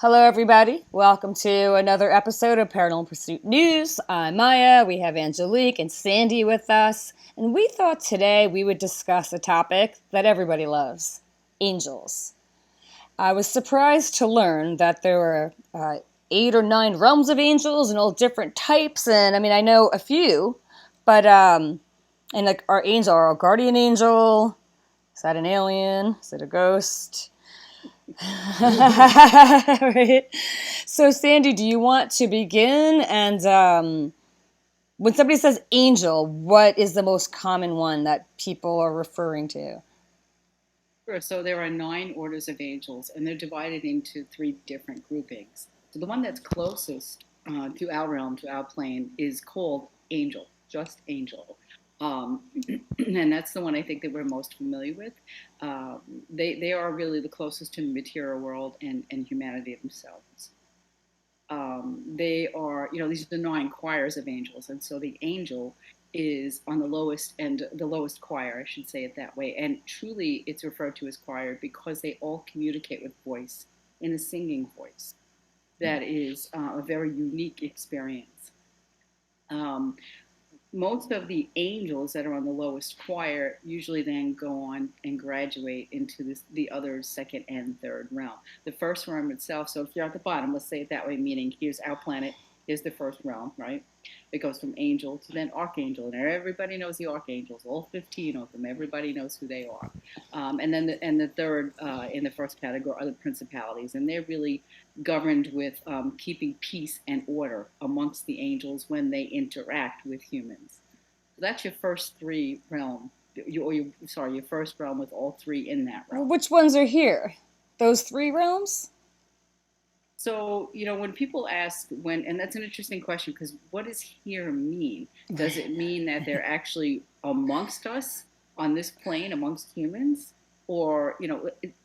Hello, everybody. Welcome to another episode of Paranormal Pursuit News. I'm Maya. We have Angelique and Sandy with us, and we thought today we would discuss a topic that everybody loves: angels. I was surprised to learn that there were 8 or 9 realms of angels and all different types, and I mean, I know a few, but, and like our angel, our guardian angel, is that an alien? Is it a ghost? Right. So, Sandy, do you want to begin? And when somebody says angel, what is the most common one that people are referring to? Sure. So there are 9 orders of angels, and they're divided into 3 different groupings. So the one that's closest to our realm, to our plane, is called angel, just angel. Um, and that's the one I think that we're most familiar with. They are really the closest to the material world and humanity themselves. They are, these are the 9 choirs of angels, and so the angel is on the lowest end, the lowest choir, I should say it that way. And truly, it's referred to as choir because they all communicate with voice in a singing voice. That is a very unique experience. Um, Most of the angels that are on the lowest choir usually then go on and graduate into the other second and third realm. The first realm itself, so if you're at the bottom, let's say it that way, meaning here's our planet, is the first realm, right? It goes from angel to then archangel, and everybody knows the archangels, all 15 of them. Everybody knows who they are. And then the third in the first category are the principalities, and they're really governed with keeping peace and order amongst the angels when they interact with humans. So that's your first 3 realm, your first realm with all 3 in that realm. Which ones are here? Those 3 realms? So, when people ask and that's an interesting question because what does here mean? Does it mean that they're actually amongst us on this plane, amongst humans? Or,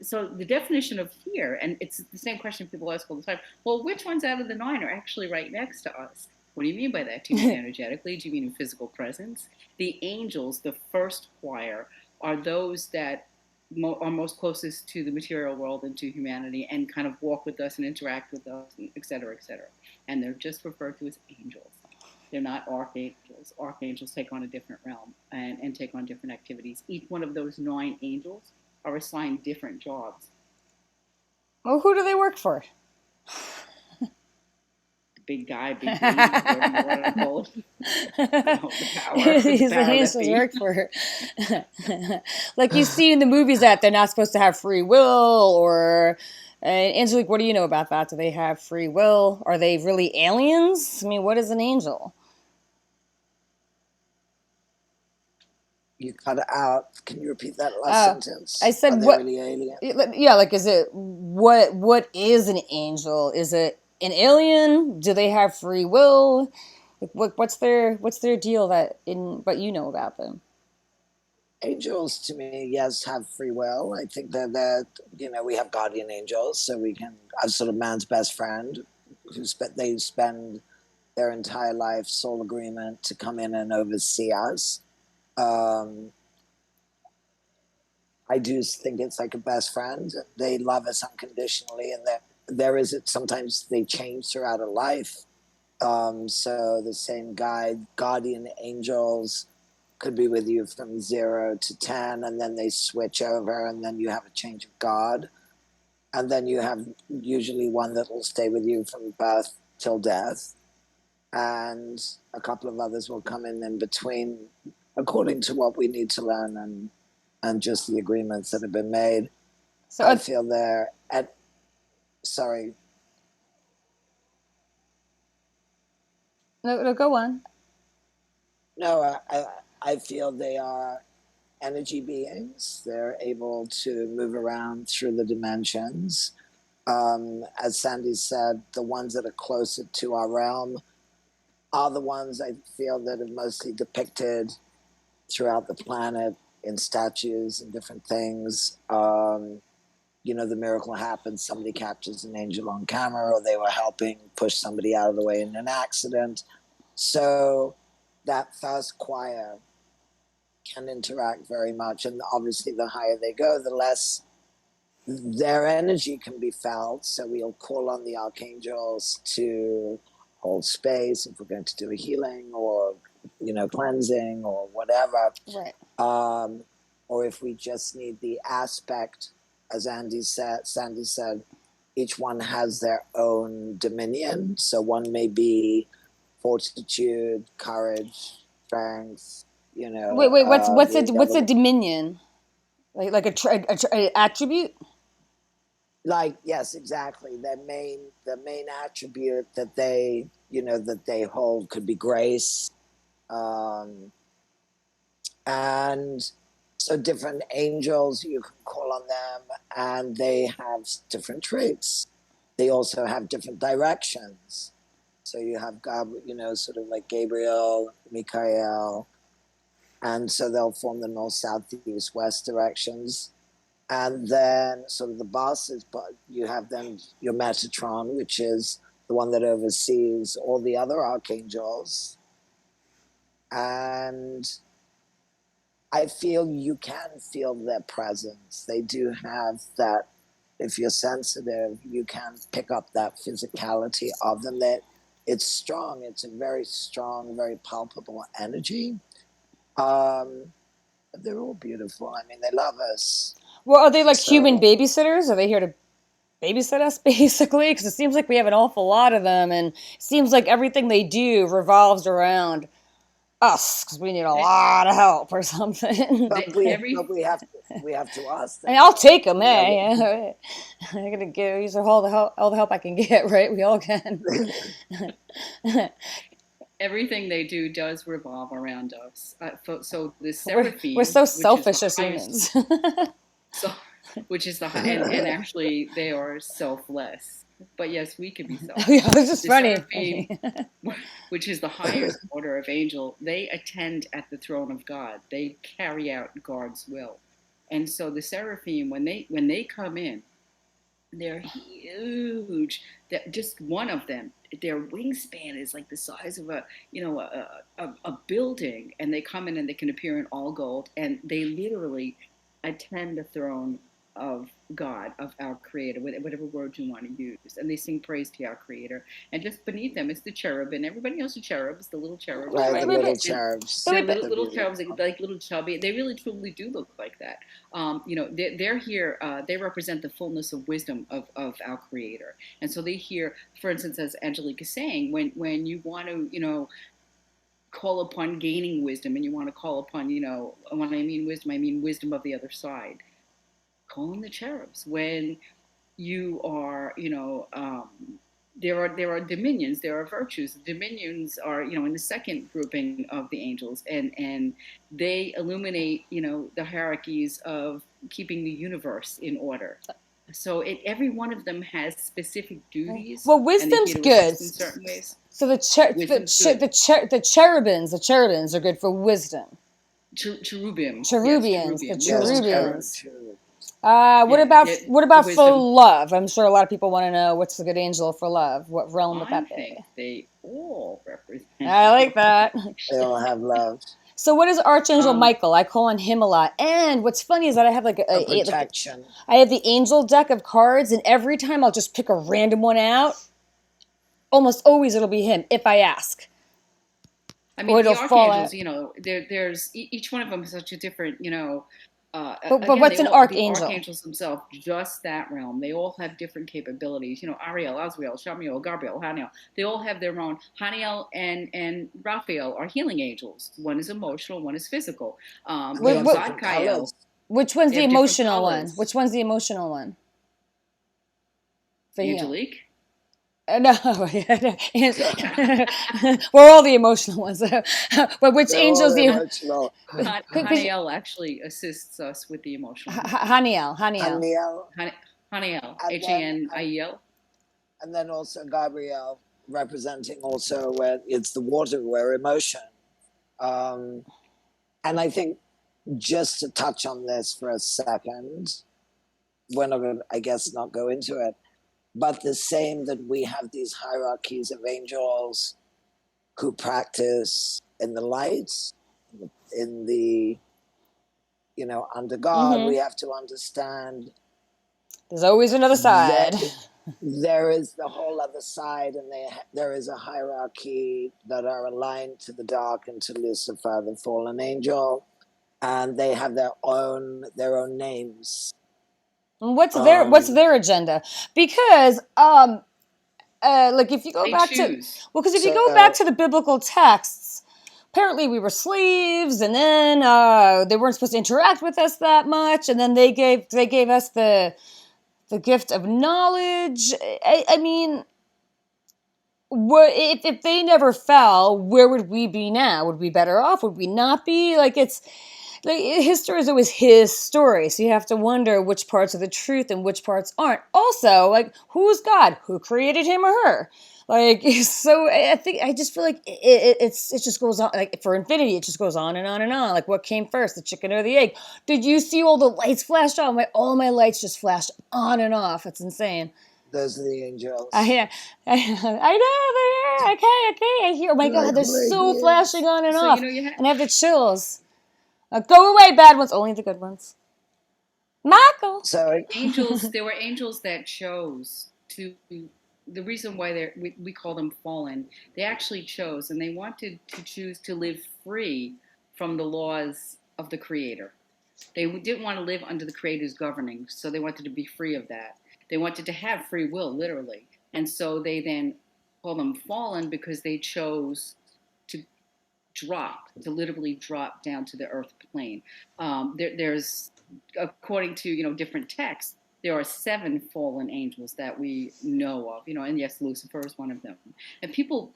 so the definition of here, and it's the same question people ask all the time, well, which ones out of the 9 are actually right next to us? What do you mean by that? Do you mean energetically? Do you mean in physical presence? The angels, the first choir, are those that are most closest to the material world and to humanity and kind of walk with us and interact with us, et cetera, et cetera. And they're just referred to as angels. They're not archangels. Archangels take on a different realm and take on different activities. Each one of those 9 angels are assigned different jobs. Well, who do they work for? Big guy, big green, whatever you want to call it. These angels work for like you see in the movies that they're not supposed to have free will, or Angelique, what do you know about that? Do they have free will? Are they really aliens? I mean, what is an angel? You cut out. Can you repeat that last I sentence? said Are they what? really alien? Yeah, like is it what is an angel? Is it an alien? Do they have free will? Like, what's their deal that in what you know about them? Angels, to me, yes, have free will. I think that we have guardian angels, so we can. I'm sort of man's best friend. They spend their entire life soul agreement to come in and oversee us. Um, I do think it's like a best friend. They love us unconditionally, and there is it. Sometimes they change throughout a life. So the same guardian angels could be with you from 0 to 10, and then they switch over, and then you have a change of guard, and then you have usually one that will stay with you from birth till death, and a couple of others will come in between, according to what we need to learn and just the agreements that have been made. So I feel they're at. Sorry. no, go on. No, I feel they are energy beings. They're able to move around through the dimensions. As Sandy said, the ones that are closer to our realm are the ones I feel that are mostly depicted throughout the planet in statues and different things. The miracle happens, somebody captures an angel on camera, or they were helping push somebody out of the way in an accident. So that first choir can interact very much, and obviously the higher they go, the less their energy can be felt. So we'll call on the archangels to hold space if we're going to do a healing or, cleansing or whatever. Right. Or if we just need the aspect, as Sandy said, each one has their own dominion. So one may be fortitude, courage, strength. Wait. What's a Other, dominion? Like a attribute? yes, exactly. The main attribute that they hold could be grace, and so different angels, you can call on them, and they have different traits. They also have different directions. So you have sort of like Gabriel, Michael, and so they'll form the north, south, east, west directions. And then sort of the bosses, but you have then your Metatron, which is the one that oversees all the other archangels. And I feel you can feel their presence. They do have that. If you're sensitive, you can pick up that physicality of them. That it's strong. It's a very strong, very palpable energy. They're all beautiful. I mean, they love us. Well, are they like So, human babysitters? Are they here to babysit us, basically? Because it seems like we have an awful lot of them, and it seems like everything they do revolves around us because we need a lot of help or something. but we have to ask them. I mean, I'll take them, You know, eh? I'm gonna use all the help I can get, right? We all can. Everything they do does revolve around us. So the We're seraphim, so which is selfish the as highest, humans. so which is and actually they are selfless. But yes, we can be selfish. Yeah, it's just The funny. seraphim, which is the highest order of angel, they attend at the throne of God. They carry out God's will. And so the seraphim, when they come in, they're huge. That just one of them, their wingspan is like the size of a building, and they come in and they can appear in all gold, and they literally attend the throne of God, of our Creator, whatever word you want to use, and they sing praise to our Creator. And just beneath them is the cherub, and everybody knows the cherubs, the little cherubs, right, the right? little And cherubs. they're They're little beautiful. cherubs, like little chubby. They really truly do look like that. They're here. They represent the fullness of wisdom of our Creator, and so they hear, for instance, as Angelique is saying, when you want to, call upon gaining wisdom, and you want to call upon, when I mean wisdom of the other side. Call on the cherubs. When you are, there are dominions, there are virtues. Dominions are, in the second grouping of the angels, and they illuminate, the hierarchies of keeping the universe in order. So every one of them has specific duties, Well, and they're wisdom's here to good. assist in certain ways. So Wisdom's good. the cherubims are good for wisdom. Cherubim, yes, Cherubians, the cherubim. Yes, cherubians. cherub. What Yeah, about the for wisdom. love? I'm sure a lot of people want to know what's the good angel for love. What realm would I that be? think they all represent I like that. They all have love So what is Archangel um, Michael? I call on him a lot. And what's funny is that I have for protection. I have the angel deck of cards, and every time I'll just pick a random one out. Almost always it'll be him if I ask, I or mean, the it'll fall archangels, out. there's each one of them is such a different, But again, what's an the archangel? archangels themselves, just that realm, they all have different capabilities. Ariel, Azrael, Shamiel, Gabriel, Haniel, they all have their own. Haniel and Raphael are healing angels. One is emotional, one is physical. They What, have what, different Zadkiel, colors. which one's they the have different emotional one? colors. Which one's the emotional one for you? Angelique. No, we're all the emotional ones. But which They're all angel's the emotional. Haniel actually assists us with the emotional. Haniel? Haniel, Haniel, and Haniel. then also Gabriel, representing also where it's the water, where emotion. Um, and I think just to touch on this for a second, we're not going to, I guess, not go into it, but the same that we have these hierarchies of angels who practice in the light, in the, under God, we have to understand There's always another there, side. there is the whole other side, and there is a hierarchy that are aligned to the dark and to Lucifer, the fallen angel, and they have their own names. What's Um, their agenda? Because like if you go They back to choose. well, because if you go back so to the biblical texts, apparently we were slaves, and then they weren't supposed to interact with us that much, and then they gave us the gift of knowledge. I mean, what if they never fell? Where would we be now? Would we be better off? Would we not be? Like it's like his story is always his story, so you have to wonder which parts are the truth and which parts aren't. Also, like who's God? Who created him or her? Like so, I just feel like it just goes on. Like for infinity, it just goes on and on and on. Like what came first, the chicken or the egg? Did you see all the lights flash on? All my lights just flashed on and off. It's insane. those are the angels. I know they are. Okay. I hear. Oh my God, they're so flashing on and So off, you have and I have the chills. Go away, bad ones. Only the good ones. Michael. So angels. There were angels that chose to. The reason why we call them fallen, they actually chose, and they wanted to choose to live free from the laws of the Creator. They didn't want to live under the Creator's governing, so they wanted to be free of that. They wanted to have free will, literally. And so they then call them fallen because they chose to literally drop down to the earth plane. There's, according to, different texts, there are 7 fallen angels that we know of, and yes, Lucifer is one of them. And people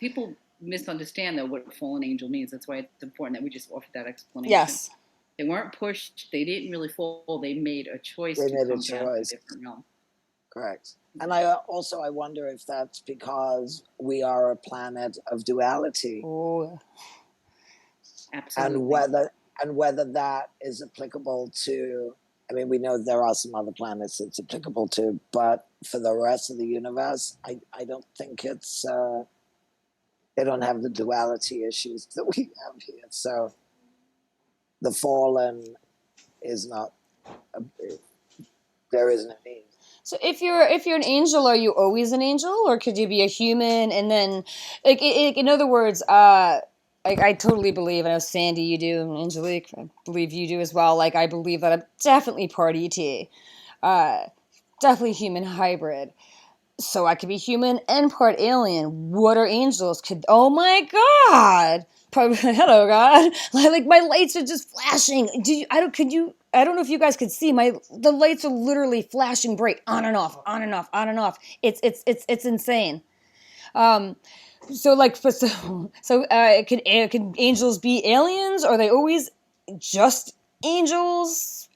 misunderstand, though, what a fallen angel means. That's why it's important that we just offer that explanation. Yes. They weren't pushed. They didn't really fall. They made a choice they to made a come down to a choice. different realm. Correct. And I wonder if that's because we are a planet of duality, Oh. Absolutely. and whether that is applicable to. I mean, we know there are some other planets it's applicable to, but for the rest of the universe, I don't think it's. They don't have the duality issues that we have here. So the fallen is not. There isn't any. So if you're an angel, are you always an angel, or could you be a human and then, like, in other words, I totally believe. I know Sandy, you do, and Angelique, I believe you do as well. Like I believe that I'm definitely part ET, definitely human hybrid. So I could be human and part alien. What are angels? Oh my God! Hello, God! Like my lights are just flashing. I don't know if you guys could see the lights are literally flashing bright on and off, on and off, on and off. It's insane. Can angels be aliens? Are they always just angels?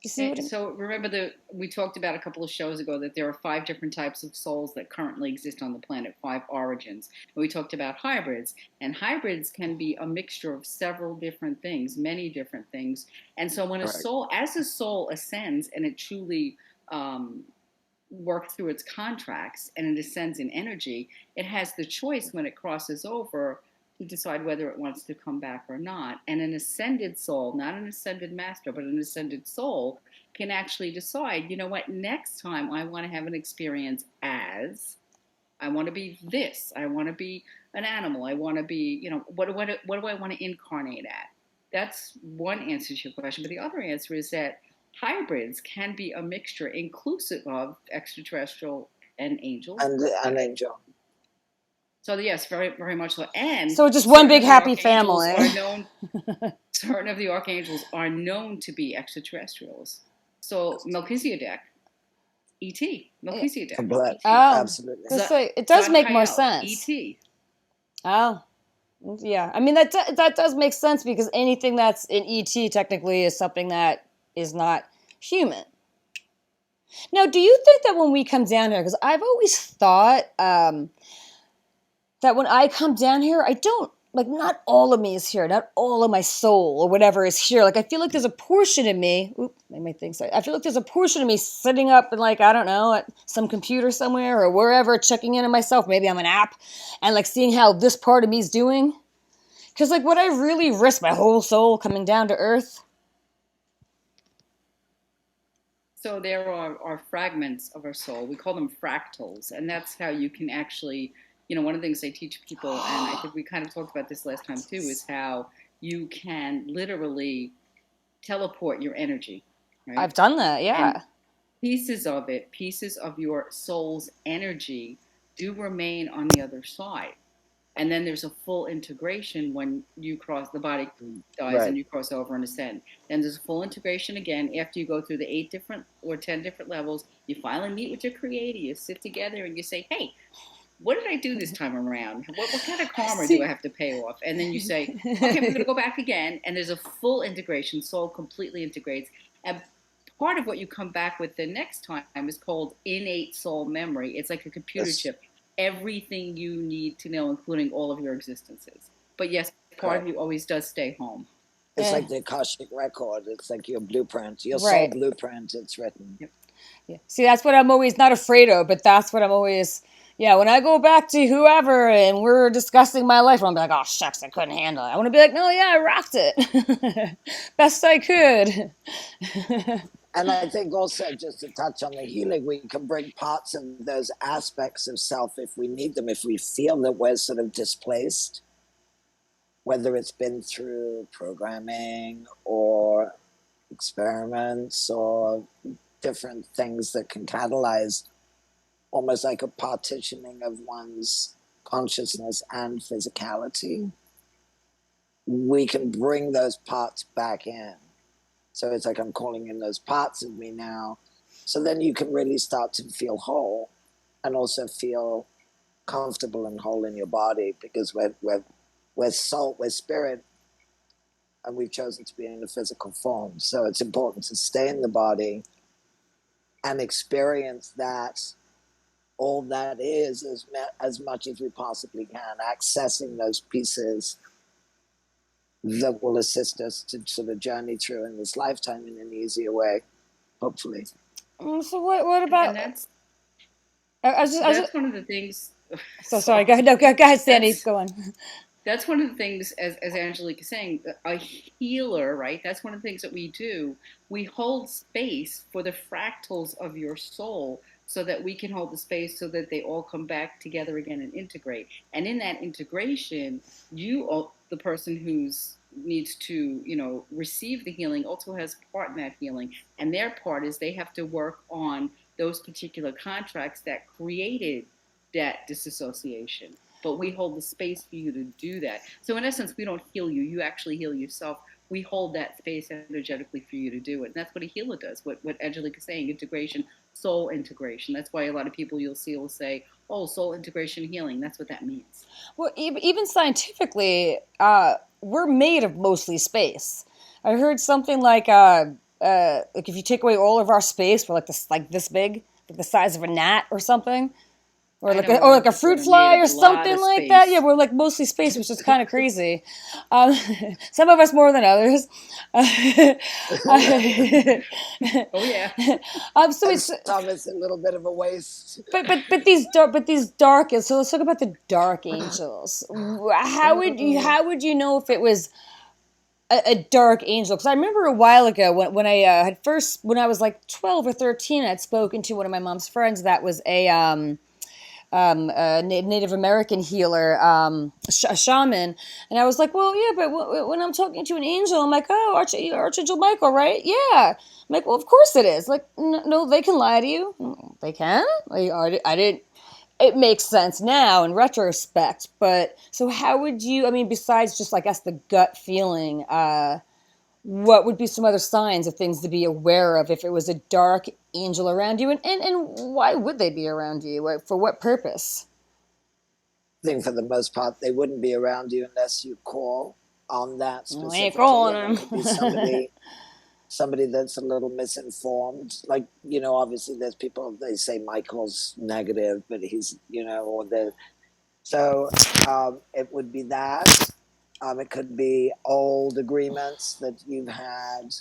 You see what I mean? So remember we talked about a couple of shows ago that there are 5 different types of souls that currently exist on the planet, 5 origins. And we talked about hybrids, and hybrids can be a mixture of several different things, many different things. And so when as a soul ascends and it truly works through its contracts and it ascends in energy, it has the choice when it crosses over to decide whether it wants to come back or not. And an ascended soul, not an ascended master, but an ascended soul, can actually decide, you know what, next time I want to have an experience as, I want to be this, I want to be an animal, I want to be, what do I want to incarnate at? That's one answer to your question. But the other answer is that hybrids can be a mixture inclusive of extraterrestrial and angels. And an angel. So yes, very, very much so. And so just one big happy family. Certain of the archangels are known to be extraterrestrials. So Melchizedek, E.T., Melchizedek. Absolutely. It does make more sense. E.T. Oh, yeah. I mean, that does make sense because anything that's in E.T. technically is something that is not human. Now, do you think that when we come down here, because I've always thought that when I come down here, I don't, like, not all of me is here, not all of my soul or whatever is here. Like, I feel like there's a portion of me, I might think so. I feel like there's a portion of me sitting up and, like, I don't know, at some computer somewhere or wherever, checking in on myself. Maybe I'm an app and, like, seeing how this part of me is doing. Because, like, would I really risk my whole soul coming down to Earth? So there are fragments of our soul. We call them fractals, and that's how you can actually, one of the things I teach people, and I think we kind of talked about this last time too, is how you can literally teleport your energy, I've right? done that, And yeah. pieces of it, pieces of your soul's energy do remain on the other side. And then there's a full integration when you cross the body dies and Right. you cross over and ascend. Then there's a full integration again after you go through the 8 different or 10 different levels. You finally meet with your creator. You sit together and you say, "Hey, what did I do this time around? What kind of karma do I See, have to pay off?" And then you say, "Okay, we're going to go back again." And there's a full integration. Soul completely integrates. And part of what you come back with the next time is called innate soul memory. It's like a computer Yes. chip. Everything you need to know, including all of your existences. But yes, part of Correct. you always does stay home. It's eh, like the Akashic record. It's like your blueprint, your soul right. blueprint. It's written. Yep. Yeah. See, that's what I'm always not afraid of, but that's what I'm always, yeah, when I go back to whoever and we're discussing my life, I'm like, oh, shucks, I couldn't handle it. I want to be like, no, yeah, I rocked it. Best I could. And I think also, just to touch on the healing, we can bring parts of those aspects of self if we need them, if we feel that we're sort of displaced, whether it's been through programming or experiments or different things that can catalyze almost like a partitioning of one's consciousness and physicality. We can bring those parts back in. So it's like I'm calling in those parts of me now. So then you can really start to feel whole and also feel comfortable and whole in your body, because we're soul, we're spirit, and we've chosen to be in a physical form. So it's important to stay in the body and experience that, all that is, as much as we possibly can, accessing those pieces that will assist us to sort of journey through in this lifetime in an easier way, hopefully. So what about, And that's I was just, that's one of the things. so sorry, go Sorry, ahead, no, go ahead, Sandy, that's go on. that's one of the things, as Angelique is saying, a healer, right? That's one of the things that we do. We hold space for the fractals of your soul so that we can hold the space so that they all come back together again and integrate. And in that integration, the person who's needs to, receive the healing also has part in that healing. And their part is they have to work on those particular contracts that created that disassociation, but we hold the space for you to do that. So in essence, we don't heal you. You actually heal yourself. We hold that space energetically for you to do it. And that's what a healer does. What Angelique is saying, integration, soul integration. That's why a lot of people you'll see will say, oh, soul integration healing. That's what that means. Well, even scientifically, we're made of mostly space. I heard something like if you take away all of our space, we're like this big, like the size of a gnat or something, I know a or lot of like a people fruit are made fly of or a lot something of like that. Yeah, space. we're like mostly space, which is kind of crazy. Um, some of us more than others. Oh, yeah. So And it's some is a little bit of a waste. but these dark, so let's talk about the dark angels. Mm. How would you know if it was a dark angel? Because I remember a while ago when I had first, when I was like 12 or 13, I'd spoken to one of my mom's friends that was a Native American healer, a shaman, and I was like, well, yeah, but when I'm talking to an angel, I'm like, oh, Archangel Michael, right? Yeah. I'm like, well, of course it is. Like, no, they can lie to you. They can. I didn't. It makes sense now in retrospect, but so how would you? I mean, besides just, I guess, the gut feeling, what would be some other signs of things to be aware of if it was a dark angel around you, and why would they be around you? For what purpose? I think for the most part, they wouldn't be around you unless you call on that Well, I ain't specifically, and it calling could be them. somebody that's a little misinformed. Like, obviously there's people, they say Michael's negative, but he's, or the so it would be that. It could be old agreements that you've had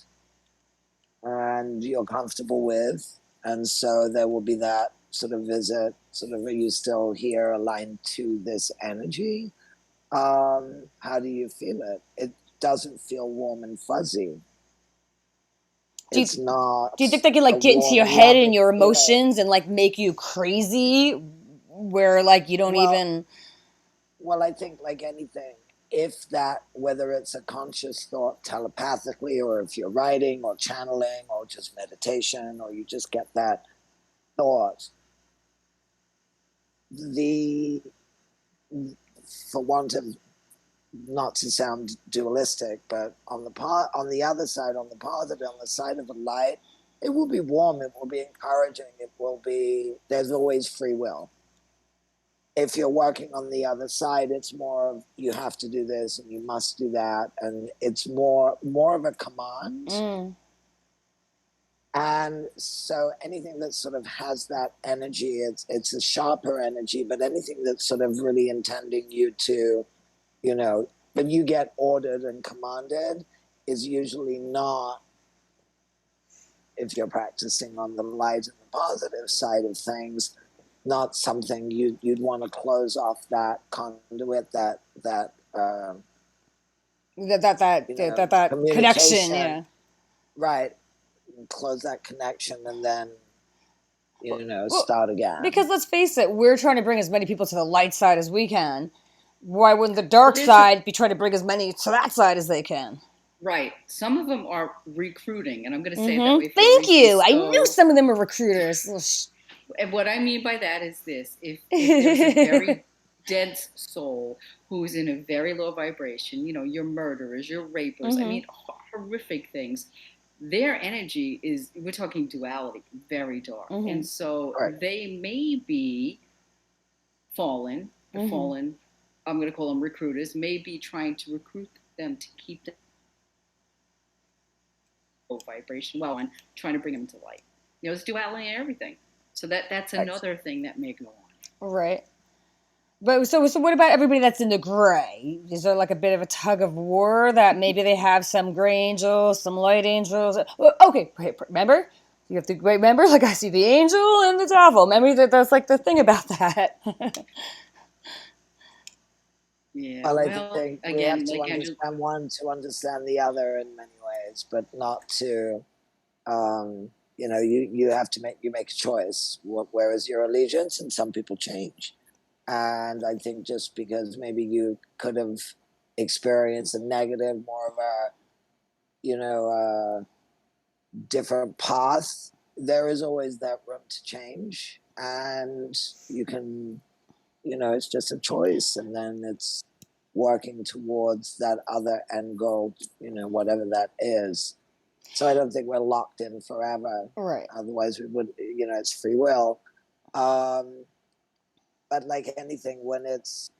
and you're comfortable with. And so there will be that sort of visit, sort of, are you still here aligned to this energy? How do you feel it? It doesn't feel warm and fuzzy. Do you, It's not do you think they can a like get into your warm, head and loving your feeling. emotions and like make you crazy where like you don't Well, even well, I think like anything, if that, whether it's a conscious thought telepathically, or if you're writing or channeling or just meditation, or you just get that thought, the, for want of, not to sound dualistic, but on the other side, on the positive, on the side of the light, it will be warm, it will be encouraging, it will be, there's always free will. If you're working on the other side, it's more of you have to do this and you must do that, and it's more of a command. mm, And so anything that sort of has that energy, it's a sharper energy, but anything that's sort of really intending you to, you know, when you get ordered and commanded, is usually not, if you're practicing on the light and the positive side of things, not something you'd want to close off that conduit, that connection, communication, yeah. right? Close that connection and then Well, start again. because let's face it, we're trying to bring as many people to the light side as we can. Why wouldn't the dark Well, side be trying to bring as many to that side as they can? right. Some of them are recruiting, and I'm going to say it that Mm-hmm. way for a Thank reason. you. I knew So, some of them were recruiters. and what I mean by that is this: if there's a very dense soul who's in a very low vibration, your murderers, your rapers, I Mm-hmm. mean, horrific things. Their energy is, we're talking duality, very dark. Mm-hmm. And so Right. they may be fallen, the Mm-hmm. fallen, I'm going to call them recruiters, may be trying to recruit them to keep them low vibration well and trying to bring them to light. It's duality and everything. So that's Right. another thing that may go on. Right. But so what about everybody that's in the gray? Is there like a bit of a tug of war that maybe they have some gray angels, some light angels? Okay, remember? You have to remember, like I see the angel and the devil. Remember that's like the thing about that. Yeah, Well, I well, think we have again, to like Andrew, understand one to understand the other in many ways, but not to, you have to make a choice. Where is your allegiance? And some people change. And I think just because maybe you could have experienced a negative, more of a, different path, there is always that room to change. And you can, it's just a choice. And then it's working towards that other end goal, whatever that is. So I don't think we're locked in forever. Right. Otherwise, we would, it's free will. But like anything, when it's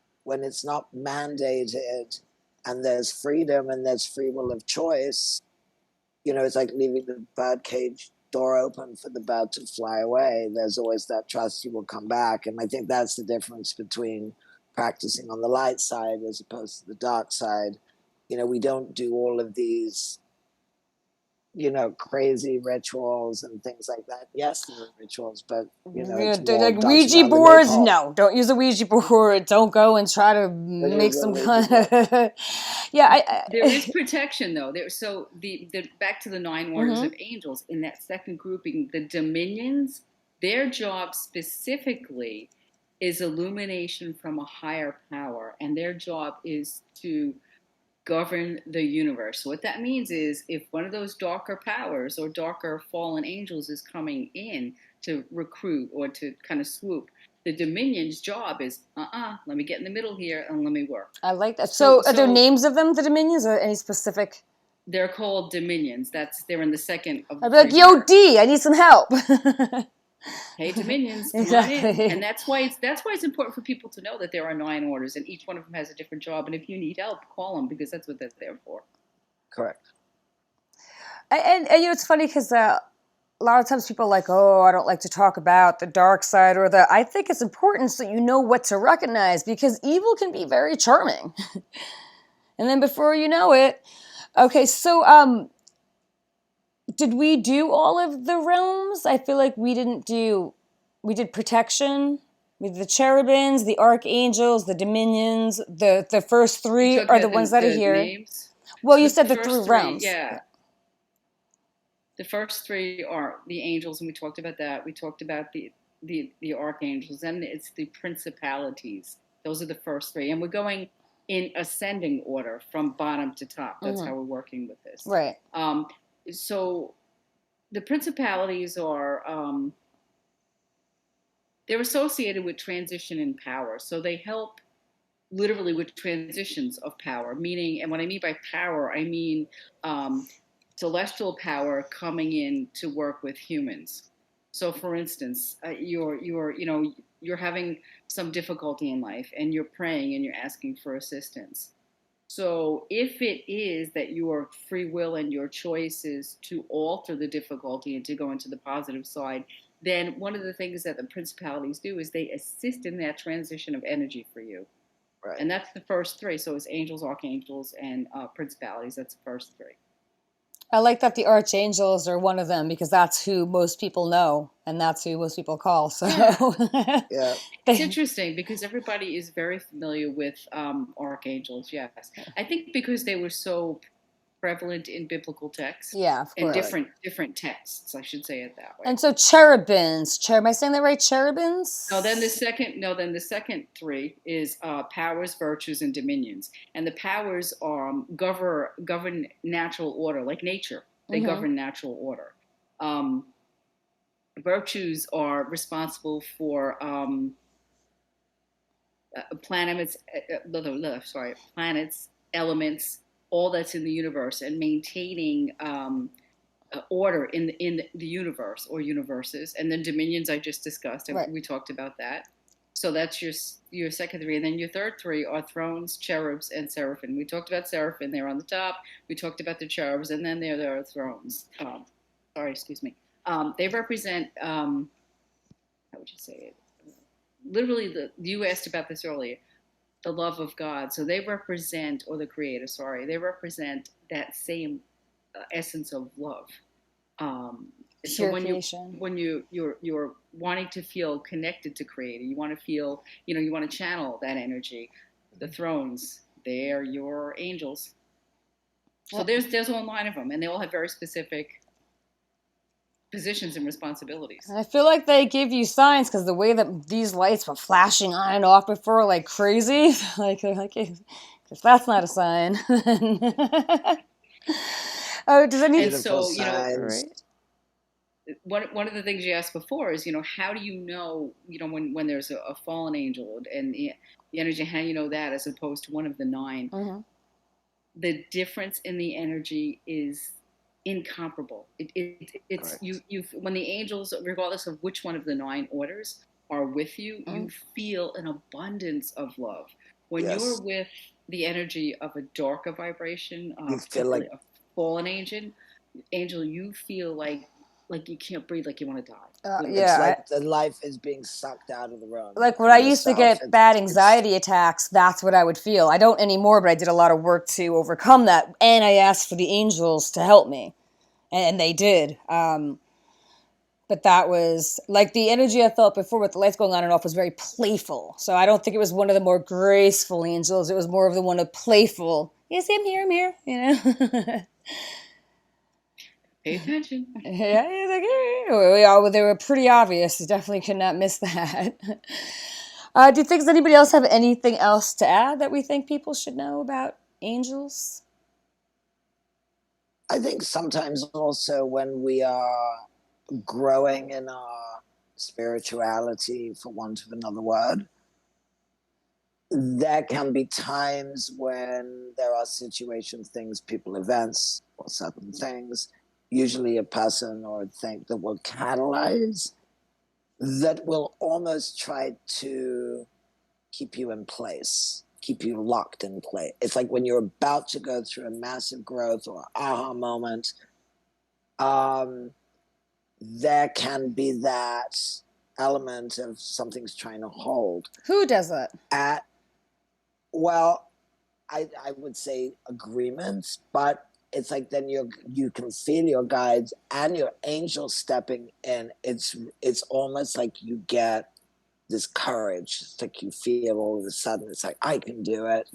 not mandated, and there's freedom and there's free will of choice, it's like leaving the bird cage door open for the bird to fly away. There's always that trust you will come back. And I think that's the difference between practicing on the light side as opposed to the dark side. We don't do all of these, crazy rituals and things like that. Yes, there are rituals, but, it's more Like dancing Ouija around the boards, maypole. no, don't use a Ouija board. Don't go and try to Don't make use a some Ouija kind board. of yeah. there is protection though. So the back to the 9 orders Mhm. of angels in that second grouping, the dominions, their job specifically is illumination from a higher power, and their job is to govern the universe. So what that means is if one of those darker powers or darker fallen angels is coming in to recruit or to kind of swoop, the dominion's job is let me get in the middle here and let me work. I like that. So So, are there names of them, the dominions, or any specific? they're called dominions. They're in the second of the I'd be like, three "Yo, hierarchies. D, I need some help." Hey, dominions, come on in. Exactly. And that's why it's important for people to know that there are 9 orders, and each one of them has a different job. And if you need help, call them, because that's what they're there for. Correct. And it's funny because a lot of times people are like, oh, I don't like to talk about the dark side or the. I think it's important so you know what to recognize, because evil can be very charming. And then before you know it, okay, so did we do all of the realms? I feel like we didn't do. We did protection. We did the cherubims, the archangels, the dominions. The first You 3 talking are the about ones that are the here. names? Well, So you the said the first 3 three, realms. yeah. The first three are the angels, and we talked about that. We talked about the archangels, and it's the principalities. Those are the first three, and we're going in ascending order from bottom to top. That's how we're working with this. Right. So the principalities are they're associated with transition in power. So they help literally with transitions of power, meaning, and what I mean by power, I mean celestial power coming in to work with humans. So, for instance, you're having some difficulty in life, and you're praying and you're asking for assistance. So, if it is that your free will and your choice is to alter the difficulty and to go into the positive side, then one of the things that the principalities do is they assist in that transition of energy for you. Right. And that's the first three. So it's angels, archangels, and principalities. That's the first three. I like that the archangels are one of them because that's who most people know and that's who most people call. So Yeah. It's interesting because everybody is very familiar with archangels. Yes, I think because they were so prevalent in biblical texts. Yeah, of and course. different texts. I should say it that way. And so cherubims. Am I saying that right? Cherubims? No, then the second three is powers, virtues, and dominions. And the powers govern natural order, like nature. They govern natural order. Virtues are responsible for planets, elements, all that's in the universe, and maintaining order in the universe or universes. And then dominions I just discussed, and we talked about that. So that's your second three. And then your third three are thrones, cherubs, and seraphim. We talked about seraphim, they're on the top. We talked about the cherubs, and then there are thrones. They represent, how would you say it? Literally, you asked about this earlier, the love of God. So they represent, or the Creator, sorry, they represent that same essence of love. So when you're wanting to feel connected to Creator, you want to feel, you want to channel that energy. The thrones, they're your angels. So there's a whole line of them, and they all have very specific positions and responsibilities. And I feel like they give you signs because the way that these lights were flashing on and off before like crazy, like if that's not a sign. Oh, does any? And so one of the things you asked before is, how do you know, when there's a fallen angel and the energy, how do you know that as opposed to one of the 9? The difference in the energy is incomparable. It's you when the angels, regardless of which one of the 9 orders are with you, you feel an abundance of love. When you're with the energy of a darker vibration, you feel like a fallen angel, you feel like you can't breathe, like you want to die. It's like the life is being sucked out of the room. Like when I used to get bad anxiety attacks, that's what I would feel. I don't anymore, but I did a lot of work to overcome that. And I asked for the angels to help me. And they did. But that was, like, the energy I felt before with the lights going on and off was very playful. So I don't think it was one of the more graceful angels. It was more of the one of playful. Yes, I'm here, Pay attention. Yeah, they were pretty obvious. You definitely could not miss that. Do you think, does anybody else have anything else to add that we think people should know about angels? I think sometimes also when we are growing in our spirituality, for want of another word, there can be times when there are situations, things, people, events, or certain things, usually a person or a thing that will catalyze, that will almost try to keep you in place, keep you locked in place. It's like when you're about to go through a massive growth or aha moment, there can be that element of something's trying to hold. Who does that? Well, I would say agreements, but it's like then you can feel your guides and your angels stepping in. It's almost like you get this courage. It's like you feel all of a sudden, it's like, I can do it.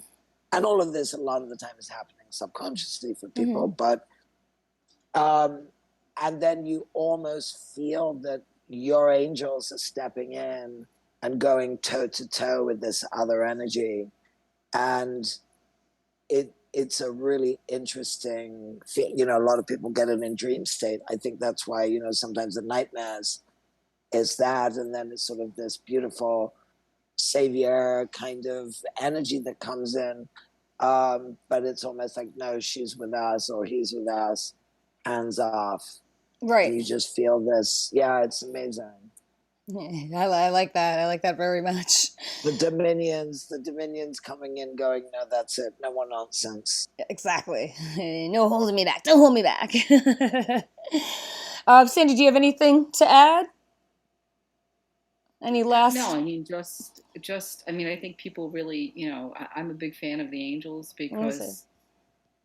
And all of this, a lot of the time, is happening subconsciously for people. But and then you almost feel that your angels are stepping in and going toe to toe with this other energy. And it's a really interesting, a lot of people get it in dream state. I think that's why, sometimes the nightmares is that, and then it's sort of this beautiful savior kind of energy that comes in. But it's almost like, no, she's with us or he's with us, hands off. Right. And you just feel this. Yeah, it's amazing. I like that. I like that very much. The dominions coming in, going, no, that's it. No more nonsense. Exactly. No holding me back. Don't hold me back. Sandy, do you have anything to add? Any No, last? I mean, I mean, I think people really, I'm a big fan of the angels What was it? because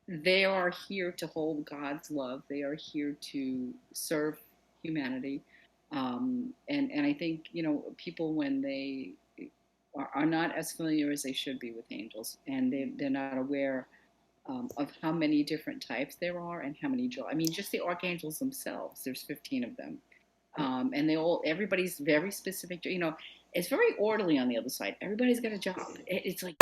they are here to hold God's love. They are here to serve humanity. And I think, people, when they are not as familiar as they should be with angels, and they're not aware of how many different types there are and how many I mean, just the archangels themselves, there's 15 of them. And everybody's very specific. It's very orderly on the other side. Everybody's got a job. It's like